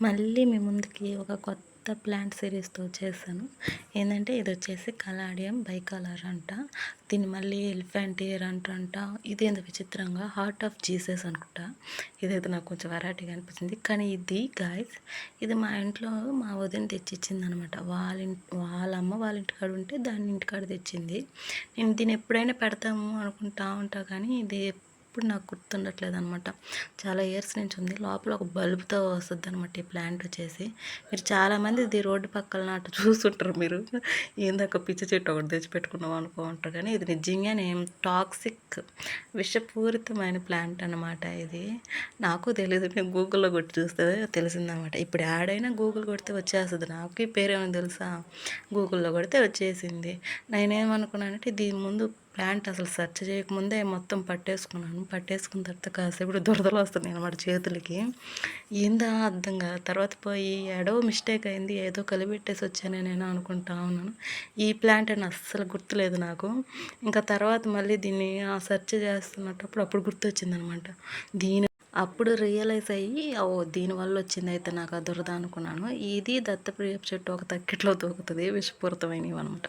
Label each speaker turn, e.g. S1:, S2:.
S1: మళ్ళీ మీ ముందుకి ఒక కొత్త ప్లాంట్ సిరీస్తో వచ్చేసాను. ఏంటంటే ఇది వచ్చేసి కలాడియం బైకలర్ అంట. దీన్ని మళ్ళీ ఎలిఫెంట్ ఇయర్ అంటంట. ఇదేందో విచిత్రంగా హార్ట్ ఆఫ్ జీసస్ అనుకుంటా. ఇదైతే నాకు కొంచెం వెరైటీగా అనిపించింది. కానీ ఇది గాయస్, ఇది మా ఇంట్లో మా వదిన తెచ్చిచ్చింది అనమాట. వాళ్ళ అమ్మ వాళ్ళ ఇంటికాడ ఉంటే దాన్ని ఇంటికాడ తెచ్చింది. నేను దీన్ని ఎప్పుడైనా పెడతాము అనుకుంటా ఉంటా, కానీ ఇది ఇప్పుడు నాకు గుర్తుండట్లేదు అనమాట. చాలా ఇయర్స్ నుంచి ఉంది. లోపల ఒక బల్బుతో వస్తుంది అనమాట ఈ ప్లాంట్ వచ్చేసి. మీరు చాలామంది ఇది రోడ్డు పక్కల నాటు చూస్తుంటారు. మీరు ఏందాక పిచ్చి చెట్టు ఒకటి తెచ్చిపెట్టుకున్నాం అనుకో ఉంటారు, కానీ ఇది నిజంగానే టాక్సిక్ విషపూరితమైన ప్లాంట్ అనమాట. ఇది నాకు తెలియదు, నేను గూగుల్లో కొట్టి చూస్తే తెలిసిందనమాట. ఇప్పుడు యాడైనా గూగుల్ కొడితే వచ్చేస్తుంది. నాకు ఈ పేరేమో తెలుసా, గూగుల్లో కొడితే వచ్చేసింది. నేనేమనుకున్నానంటే దీని ముందు ప్యాంట్ అసలు సెర్చ్ చేయకముందే మొత్తం పట్టేసుకున్నాను. పట్టేసుకున్న తర్వాత కాసేపు దురదలు వస్తున్నాయి అనమాట చేతులకి. ఏందా అర్థం కాదు. తర్వాత పోయి ఏడో మిస్టేక్ అయింది, ఏదో కలిపెట్టేసి వచ్చాను నేను అనుకుంటా ఉన్నాను. ఈ ప్లాంట్ అని అస్సలు గుర్తులేదు నాకు. ఇంకా తర్వాత మళ్ళీ దీన్ని సెర్చ్ చేస్తున్నప్పుడు అప్పుడు గుర్తొచ్చిందనమాట. అప్పుడు రియలైజ్ అయ్యి, ఓ దీనివల్ల వచ్చింది అయితే నాకు ఆ దురద అనుకున్నాను. ఇది దత్తప్రియ చెట్టు ఒక తక్కిట్లో దూకుతుంది, విషపూరితమైనవి అనమాట.